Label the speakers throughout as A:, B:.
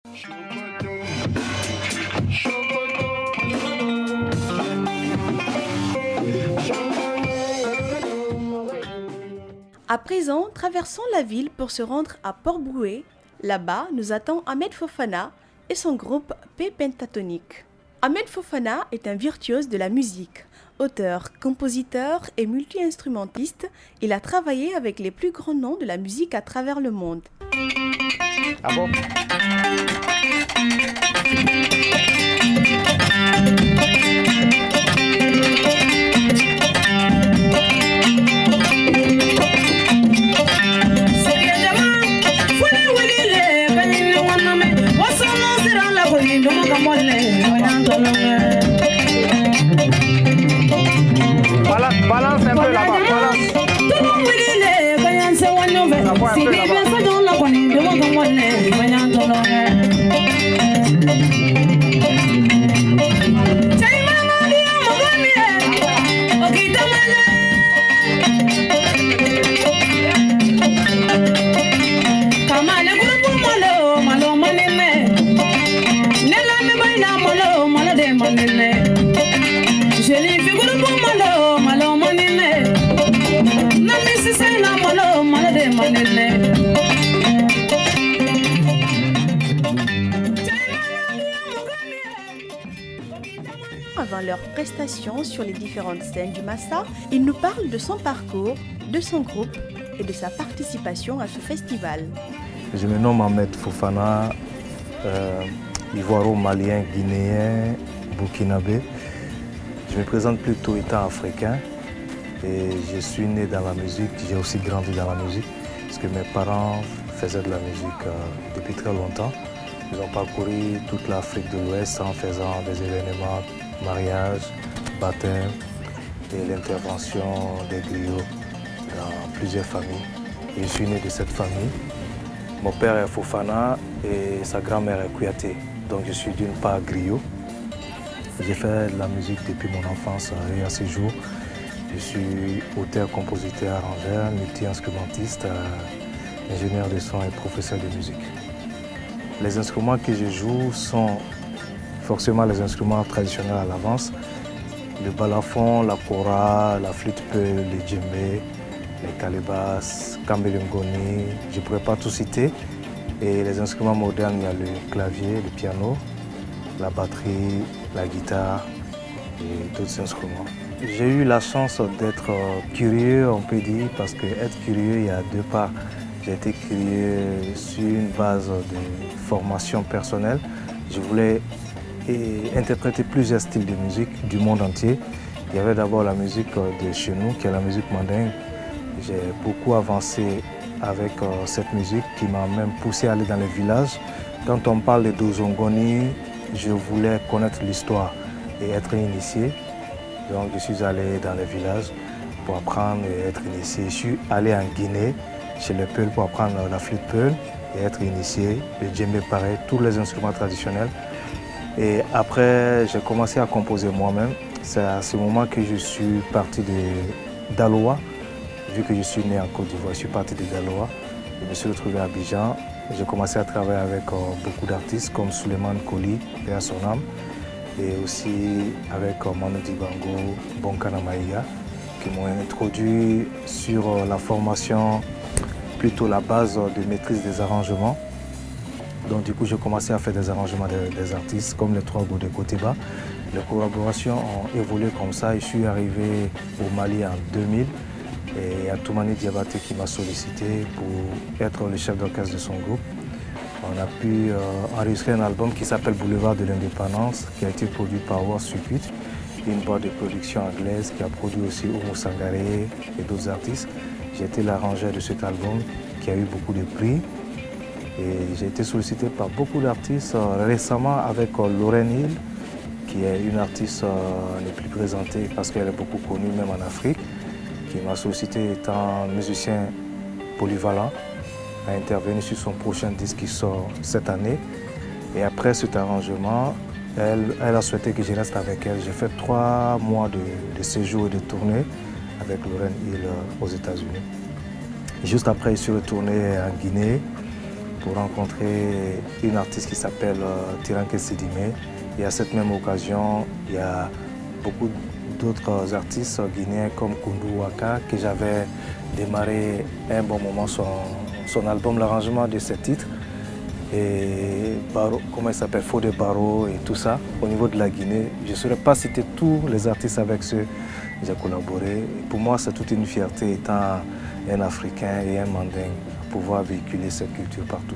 A: À présent, traversons la ville pour se rendre à Port-Brouet. Là-bas, nous attend Ahmed Fofana et son groupe P Pentatonic. Ahmed Fofana est un virtuose de la musique. Auteur, compositeur et multi-instrumentiste, il a travaillé avec les plus grands noms de la musique à travers le monde.
B: Ah bon? Balance un peu là-bas, balance.
A: Avant leur prestation sur les différentes scènes du Massa, il nous parle de son parcours, de son groupe et de sa participation à ce festival.
C: Je me nomme Ahmed Fofana, ivoiro-malien, guinéen, burkinabé. Je me présente plutôt étant africain et je suis né dans la musique, j'ai aussi grandi dans la musique parce que mes parents faisaient de la musique depuis très longtemps. Ils ont parcouru toute l'Afrique de l'Ouest en faisant des événements, mariage, baptême et l'intervention des griots dans plusieurs familles. Et je suis né de cette famille. Mon père est Fofana et sa grand-mère est Kouyaté. Donc je suis d'une part griot. J'ai fait de la musique depuis mon enfance et à ce jour. Je suis auteur, compositeur, arrangeur, multi-instrumentiste, ingénieur de son et professeur de musique. Les instruments que je joue sont forcément les instruments traditionnels à l'avance. Le balafon, la kora, la flûte peul, le djembé, les calebasses, kambelengoni, je ne pourrais pas tout citer. Et les instruments modernes, il y a le clavier, le piano, la batterie, la guitare et d'autres instruments. J'ai eu la chance d'être curieux, on peut dire, parce qu'être curieux, il y a deux parts. J'ai été curieux sur une base de formation personnelle. Je voulais interpréter plusieurs styles de musique du monde entier. Il y avait d'abord la musique de chez nous, qui est la musique mandingue. J'ai beaucoup avancé avec cette musique qui m'a même poussé à aller dans les villages. Quand on parle de Dozongoni, je voulais connaître l'histoire et être initié. Donc je suis allé dans les villages pour apprendre et être initié. Je suis allé en Guinée, chez les Peuls, pour apprendre la flûte Peul et être initié. Le djembé pareil, tous les instruments traditionnels. Et après, j'ai commencé à composer moi-même. C'est à ce moment que je suis parti d'Aloa. Vu que je suis né en Côte d'Ivoire, je suis parti de Daloa. Je me suis retrouvé à Abidjan. J'ai commencé à travailler avec beaucoup d'artistes comme Suleiman Koli, paix à son âme, et aussi avec Manu Dibango, Bonkana Maïga, qui m'ont introduit sur la formation, plutôt la base de maîtrise des arrangements. Donc du coup, j'ai commencé à faire des arrangements des artistes comme les Trois Goûts de Koteba. Les collaborations ont évolué comme ça. Je suis arrivé au Mali en 2000 et il y a Toumani Diabaté qui m'a sollicité pour être le chef d'orchestre de son groupe. On a pu enregistrer un album qui s'appelle Boulevard de l'Indépendance, qui a été produit par War Circuit, une boîte de production anglaise qui a produit aussi Oumou Sangaré et d'autres artistes. J'ai été l'arrangeur de cet album qui a eu beaucoup de prix. Et j'ai été sollicité par beaucoup d'artistes récemment avec Lorraine Hill, qui est une artiste les plus présentée parce qu'elle est beaucoup connue même en Afrique, qui m'a sollicité étant musicien polyvalent, a intervenu sur son prochain disque qui sort cette année. Et après cet arrangement, elle a souhaité que je reste avec elle. J'ai fait 3 mois de séjour et de tournée avec Lorraine Hill aux États-Unis. Juste après, je suis retourné en Guinée. pour rencontrer une artiste qui s'appelle Tiranke Sidimé. Et à cette même occasion, il y a beaucoup d'autres artistes guinéens comme Koundou Waka, que j'avais démarré un bon moment son album, l'arrangement de ces titres. Et Baro, comment il s'appelle, Fodé Baro et tout ça, au niveau de la Guinée. Je ne saurais pas citer tous les artistes avec ceux que j'ai collaboré. Et pour moi, c'est toute une fierté, étant un Africain et un Manding, pouvoir véhiculer cette culture partout.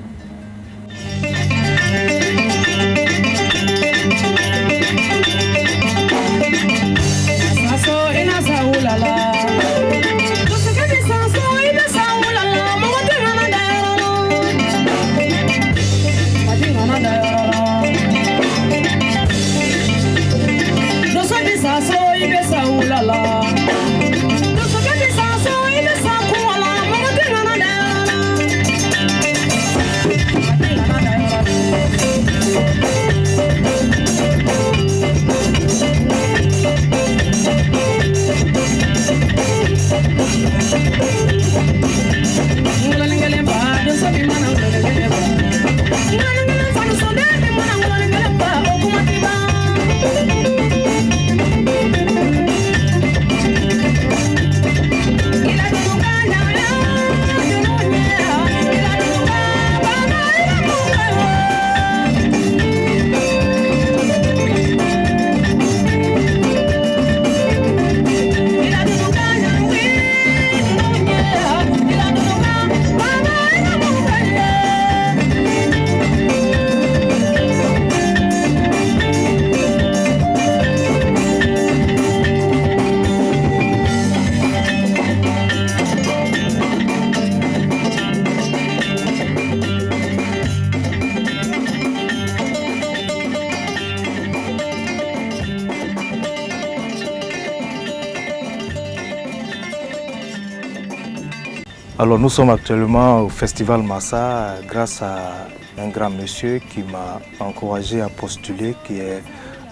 C: Alors nous sommes actuellement au Festival Massa grâce à un grand monsieur qui m'a encouragé à postuler, qui est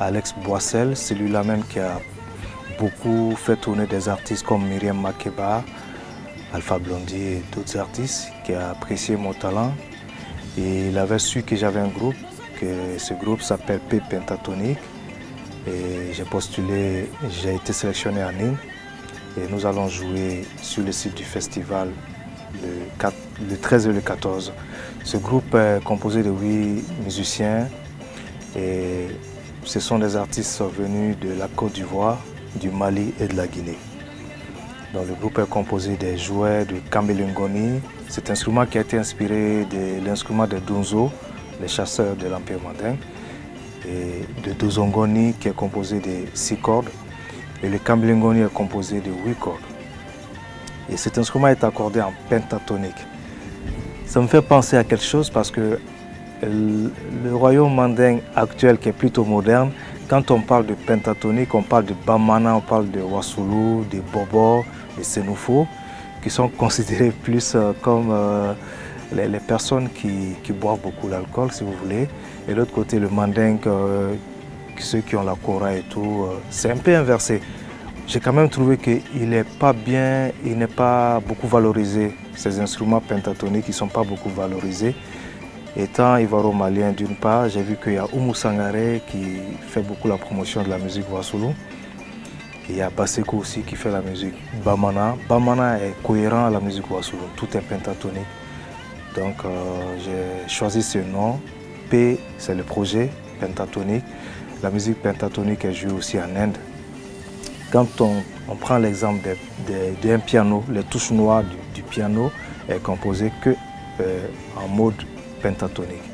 C: Alex Boissel, celui-là même qui a beaucoup fait tourner des artistes comme Myriam Makeba, Alpha Blondy et d'autres artistes, qui a apprécié mon talent. Et il avait su que j'avais un groupe, que ce groupe s'appelle P Pentatonic. Et j'ai postulé, j'ai été sélectionné à Nîmes. Et nous allons jouer sur le site du festival le 13 et le 14. Ce groupe est composé de 8 musiciens et ce sont des artistes venus de la Côte d'Ivoire, du Mali et de la Guinée. Donc, le groupe est composé des jouets de Kambelengoni, cet instrument qui a été inspiré de l'instrument des Dunzo, les chasseurs de l'Empire manding, et de Dozongoni qui est composé de 6 cordes. Et le Kambelengoni est composé de 8 cordes. Et cet instrument est accordé en pentatonique. Ça me fait penser à quelque chose parce que le royaume manding actuel, qui est plutôt moderne, quand on parle de pentatonique, on parle de Bamana, on parle de Wassoulou, de Bobo, de Sénoufo, qui sont considérés plus comme les personnes qui boivent beaucoup l'alcool, si vous voulez. Et de l'autre côté, le manding, ceux qui ont la kora et tout, c'est un peu inversé. J'ai quand même trouvé qu'il n'est pas bien, il n'est pas beaucoup valorisé. Ces instruments pentatoniques, ils ne sont pas beaucoup valorisés. Étant ivoiro-malien d'une part, j'ai vu qu'il y a Oumou Sangaré qui fait beaucoup la promotion de la musique Wassoulou. Il y a Basseko aussi qui fait la musique Bamana. Bamana est cohérent à la musique Wassoulou, tout est pentatonique. Donc j'ai choisi ce nom. P, c'est le projet pentatonique. La musique pentatonique est jouée aussi en Inde. Quand on prend l'exemple d'un piano, les touches noires du piano est composé que en mode pentatonique.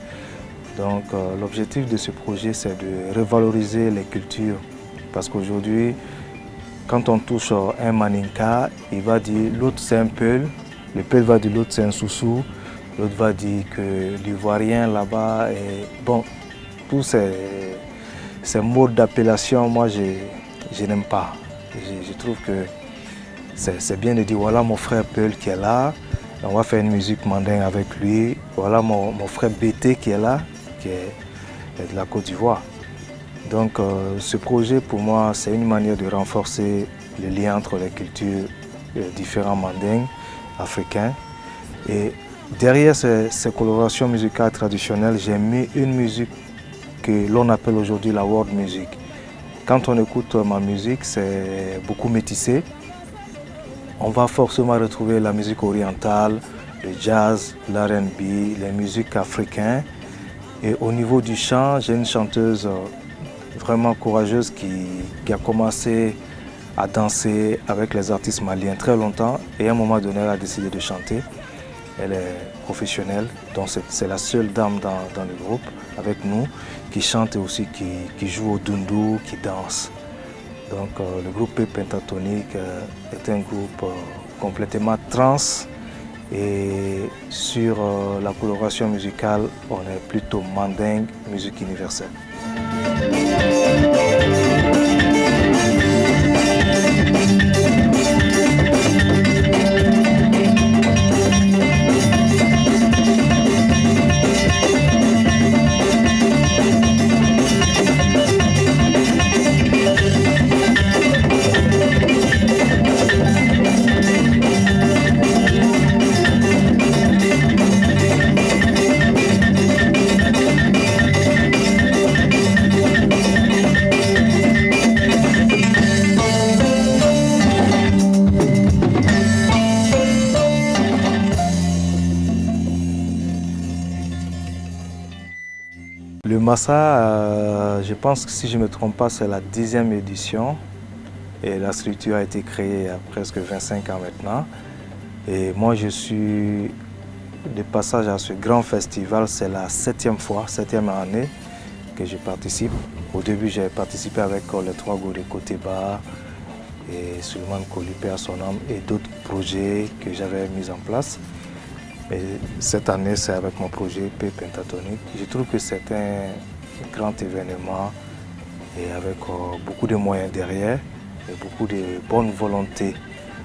C: Donc l'objectif de ce projet, c'est de revaloriser les cultures. Parce qu'aujourd'hui, quand on touche un maninka, il va dire l'autre c'est un peul, le peul va dire l'autre c'est un soussou, l'autre va dire que l'ivoirien là-bas est... Bon, tous ces mots d'appellation, moi je n'aime pas. Je trouve que c'est bien de dire voilà mon frère Peul qui est là, on va faire une musique mandingue avec lui. Voilà mon frère BT qui est là, qui est de la Côte d'Ivoire. Donc ce projet pour moi c'est une manière de renforcer le lien entre les cultures différents mandingues africains et Derrière ces colorations musicales traditionnelles, j'ai mis une musique que l'on appelle aujourd'hui la world music. Quand on écoute ma musique, c'est beaucoup métissé. On va forcément retrouver la musique orientale, le jazz, l'R&B, les musiques africaines. Et au niveau du chant, j'ai une chanteuse vraiment courageuse qui a commencé à danser avec les artistes maliens très longtemps. Et à un moment donné, elle a décidé de chanter. Elle est professionnelle, donc c'est la seule dame dans le groupe avec nous qui chante et aussi qui joue au dundou, qui danse. Donc le groupe P Pentatonic est un groupe complètement trance et sur la coloration musicale, on est plutôt mandingue, musique universelle. Le Massa, je pense que si je ne me trompe pas, c'est la 10e édition et la structure a été créée il y a presque 25 ans maintenant. Et moi je suis de passage à ce grand festival, c'est la 7e fois, 7e année que je participe. Au début j'ai participé avec les trois Gouré Koteba et Suleiman Kolipé à son âme et d'autres projets que j'avais mis en place. Et cette année, c'est avec mon projet P Pentatonic. Je trouve que c'est un grand événement et avec beaucoup de moyens derrière et beaucoup de bonne volonté.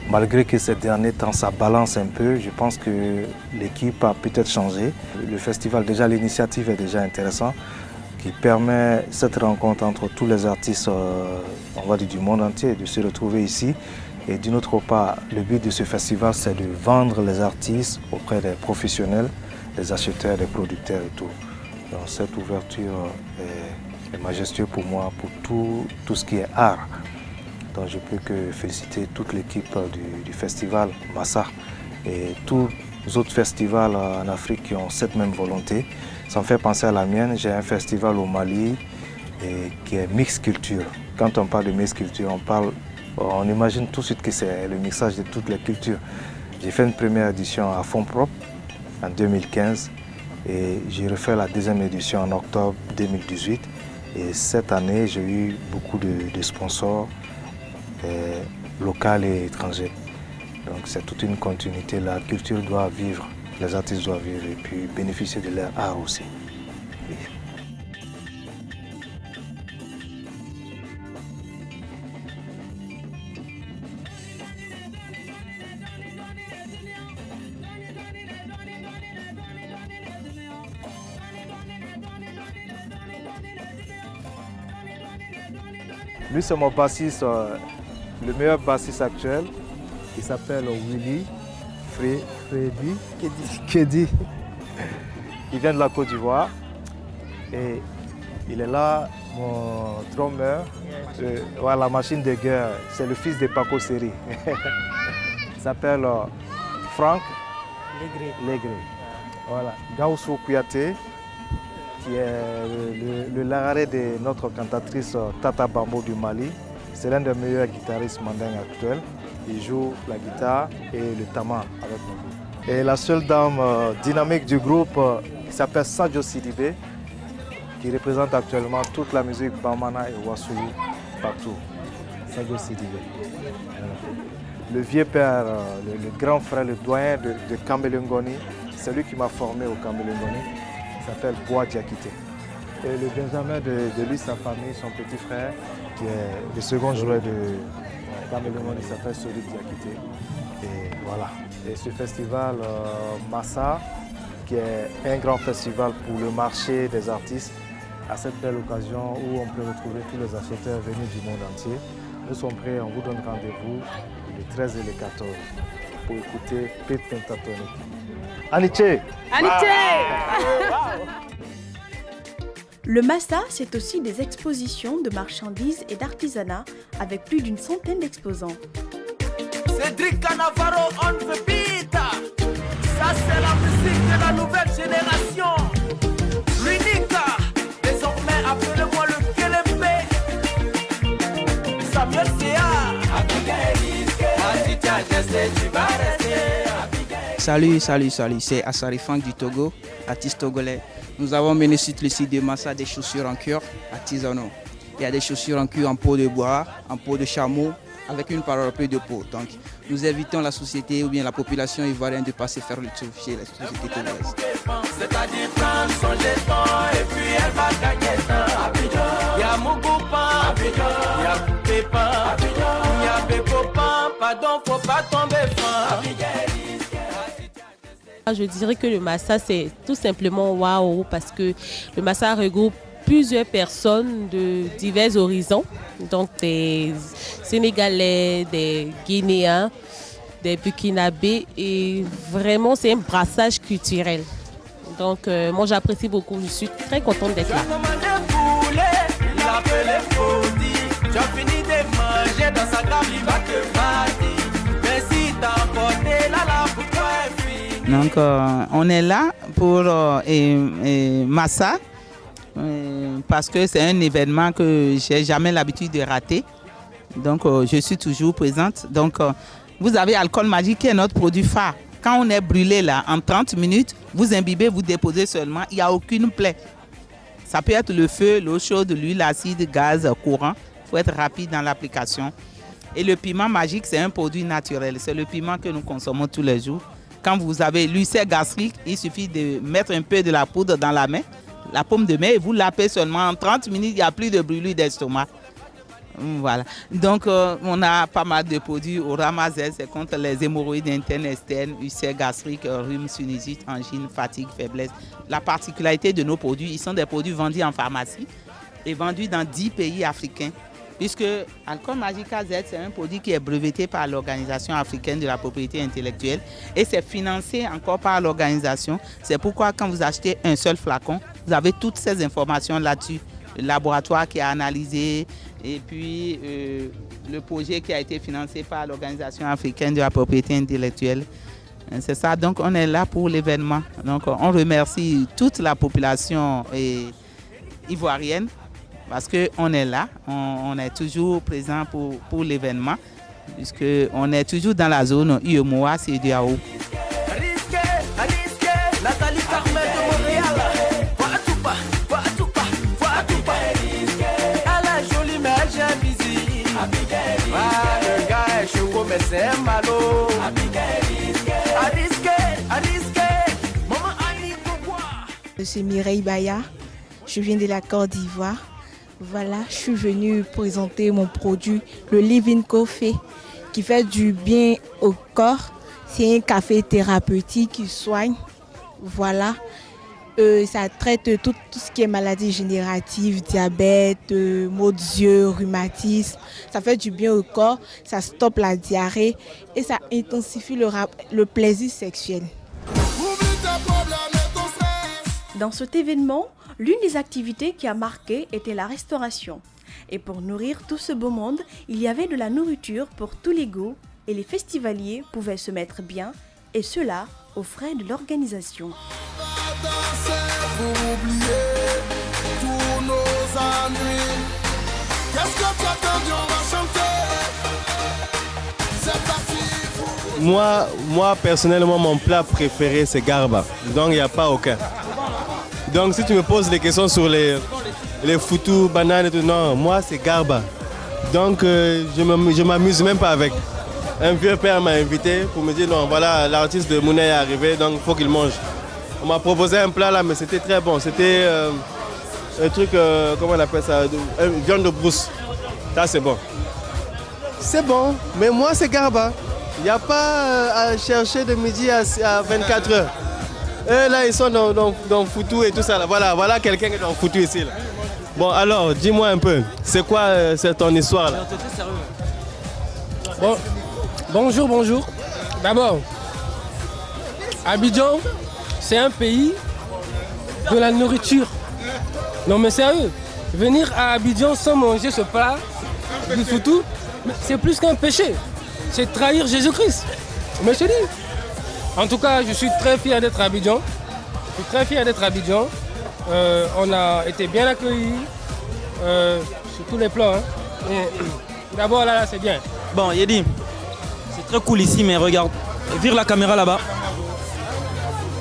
C: Malgré que ces derniers temps, ça balance un peu, je pense que l'équipe a peut-être changé. Le festival, déjà l'initiative est déjà intéressante, qui permet cette rencontre entre tous les artistes on va dire, du monde entier de se retrouver ici. Et d'une autre part, le but de ce festival, c'est de vendre les artistes auprès des professionnels, des acheteurs, des producteurs et tout. Donc cette ouverture est majestueuse pour moi, pour tout ce qui est art. Donc je peux que féliciter toute l'équipe du festival Massa et tous les autres festivals en Afrique qui ont cette même volonté. Ça me fait penser à la mienne, j'ai un festival au Mali qui est mixte culture. Quand on parle de mixte culture, on imagine tout de suite que c'est le mixage de toutes les cultures. J'ai fait une première édition à fonds propres en 2015 et j'ai refait la deuxième édition en octobre 2018. Et cette année, j'ai eu beaucoup de sponsors locaux et étrangers. Donc c'est toute une continuité. La culture doit vivre, les artistes doivent vivre et puis bénéficier de leur art aussi. Oui. Lui, c'est mon bassiste, le meilleur bassiste actuel. Il s'appelle Willy Freddy Kedi. Il vient de la Côte d'Ivoire. Et il est là, mon drummer. La machine de guerre, c'est le fils de Paco Seri. Il s'appelle Franck Legré. Voilà. Gaoussou Kouyaté, qui est le lararé de notre cantatrice Tata Bambo du Mali. C'est l'un des meilleurs guitaristes mandingues actuels. Il joue la guitare et le tama avec nous. Et la seule dame dynamique du groupe qui s'appelle Sadio Sidibé, qui représente actuellement toute la musique Bamana et Wassou partout. Sadio Sidibé. Le vieux père, le grand frère, le doyen de Kambelengoni, c'est lui qui m'a formé au Kambelengoni. Il s'appelle Bois Diakité. Et le Benjamin de lui, sa famille, son petit frère, qui est le second joueur de Kambelengoni, il s'appelle Solid Diakité. Et voilà. Et ce festival Massa, qui est un grand festival pour le marché des artistes, à cette belle occasion où on peut retrouver tous les acheteurs venus du monde entier. Nous sommes prêts, on vous donne rendez-vous le 13 et le 14 pour écouter P Pentatonic. Aniche.
A: Le Massa, c'est aussi des expositions de marchandises et d'artisanat avec plus d'une centaine d'exposants.
D: Cédric Cannavaro on the beat. Ça c'est la musique de la nouvelle génération. L'unique. Désormais appelez-moi le Kelembe. Samuel Sea.
E: Salut, c'est Assari Frank du Togo, artiste togolais. Nous avons mené sur le site de Massa des chaussures en cuir artisanaux. Il y a des chaussures en cuir en peau de bois, en peau de chameau, avec une paropée de peau. Donc, nous invitons la société ou bien la population ivoirienne de passer faire le tour chez la société togolaise.
D: C'est-à-dire prendre son jeton et puis elle va gagner temps. Il y a Mougoupan, il y a Pépin, il y a Bécopan, pardon, faut pas tomber fin.
F: Je dirais que le Massa, c'est tout simplement waouh, parce que le Massa regroupe plusieurs personnes de divers horizons, donc des Sénégalais, des Guinéens, des Burkinabés, et vraiment c'est un brassage culturel. Donc moi j'apprécie beaucoup, je suis très contente d'être là.
G: Donc on est là pour Massa parce que c'est un événement que j'ai jamais l'habitude de rater. Donc je suis toujours présente. Donc vous avez Alcool Magique qui est notre produit phare. Quand on est brûlé là, en 30 minutes, vous imbibez, vous déposez seulement, il n'y a aucune plaie. Ça peut être le feu, l'eau chaude, l'huile, l'acide, gaz, courant. Il faut être rapide dans l'application. Et le piment magique, c'est un produit naturel. C'est le piment que nous consommons tous les jours. Quand vous avez l'ulcère gastrique, il suffit de mettre un peu de la poudre dans la main, la paume de main, et vous lapez seulement. En 30 minutes, il n'y a plus de brûlure d'estomac. Voilà. Donc, on a pas mal de produits. Au Ramazet, c'est contre les hémorroïdes internes, externes, ulcère gastrique, rhume, sinusite, angine, fatigue, faiblesse. La particularité de nos produits, ils sont des produits vendus en pharmacie et vendus dans 10 pays africains. Puisque Alcool Magique AZ, c'est un produit qui est breveté par l'Organisation africaine de la propriété intellectuelle et c'est financé encore par l'organisation. C'est pourquoi quand vous achetez un seul flacon, vous avez toutes ces informations là-dessus. Le laboratoire qui a analysé et puis le projet qui a été financé par l'Organisation africaine de la propriété intellectuelle. C'est ça, donc on est là pour l'événement. Donc on remercie toute la population ivoirienne. Parce qu'on est là, on est toujours présent pour l'événement, puisqu'on est toujours dans la zone UEMOA, c'est CEDEAO.
H: Je suis Mireille Baya, je viens de la Côte d'Ivoire. Voilà, je suis venue présenter mon produit, le Living Coffee, qui fait du bien au corps. C'est un café thérapeutique qui soigne. Voilà, ça traite tout ce qui est maladie générative, diabète, maux de yeux, rhumatisme. Ça fait du bien au corps, ça stoppe la diarrhée et ça intensifie le plaisir sexuel.
A: Dans cet événement, l'une des activités qui a marqué était la restauration. Et pour nourrir tout ce beau monde, il y avait de la nourriture pour tous les goûts et les festivaliers pouvaient se mettre bien, et cela aux frais de l'organisation.
I: Moi personnellement, mon plat préféré c'est garba, donc il n'y a pas aucun. Donc si tu me poses des questions sur les foutous, bananes et tout, non, moi c'est garba. Donc je m'amuse même pas avec. Un vieux père m'a invité pour me dire non, voilà, l'artiste de Mounay est arrivé, donc il faut qu'il mange. On m'a proposé un plat là, mais c'était très bon. C'était un truc, comment on appelle ça, viande de brousse. Ça c'est bon. C'est bon, mais moi c'est garba. Il n'y a pas à chercher de midi à 24 heures. Et là, ils sont dans Foutou et tout ça. Là. Voilà quelqu'un qui est dans Foutou ici. Là. Bon, alors, dis-moi un peu, c'est quoi ton histoire là?
J: Bon, bonjour. D'abord, Abidjan, c'est un pays de la nourriture. Non mais sérieux, venir à Abidjan sans manger ce plat, du foutou, c'est plus qu'un péché. C'est trahir Jésus-Christ. Mais je te dis. En tout cas, je suis très fier d'être à Abidjan. Je suis très fier d'être à Abidjan. On a été bien accueillis sur tous les plans. Hein. D'abord là, c'est bien.
K: Bon, Yedi, c'est très cool ici, mais regarde, vire la caméra là-bas.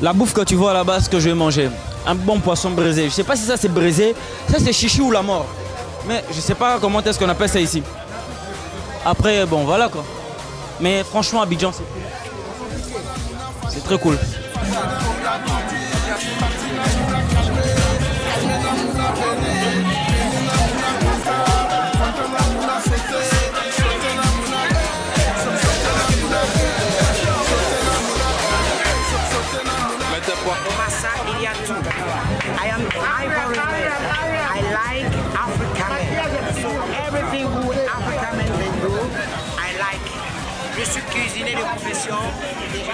K: La bouffe que tu vois là-bas, ce que je vais manger. Un bon poisson braisé. Je sais pas si ça c'est braisé, ça c'est chichi ou la mort. Mais je sais pas comment est-ce qu'on appelle ça ici. Après, bon, voilà quoi. Mais franchement, Abidjan, c'est cool. C'est très cool.
L: I am Ivory man. I like African men. So everything good African men they do, I like. Je suis cuisinier de profession et déjà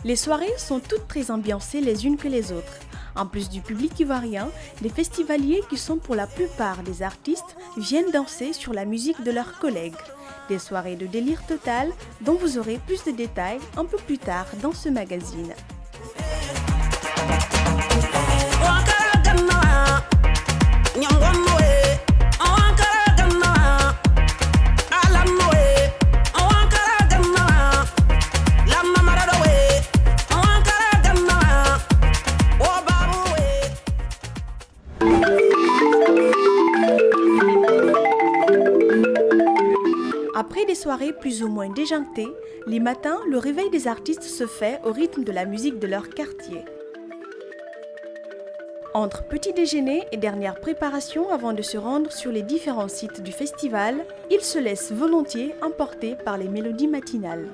A: Les soirées sont toutes très ambiancées les unes que les autres. En plus du public ivoirien, les festivaliers qui sont pour la plupart des artistes viennent danser sur la musique de leurs collègues. Des soirées de délire total dont vous aurez plus de détails un peu plus tard dans ce magazine. Après des soirées plus ou moins déjantées, les matins, le réveil des artistes se fait au rythme de la musique de leur quartier. Entre petit déjeuner et dernière préparation avant de se rendre sur les différents sites du festival, ils se laissent volontiers emporter par les mélodies matinales.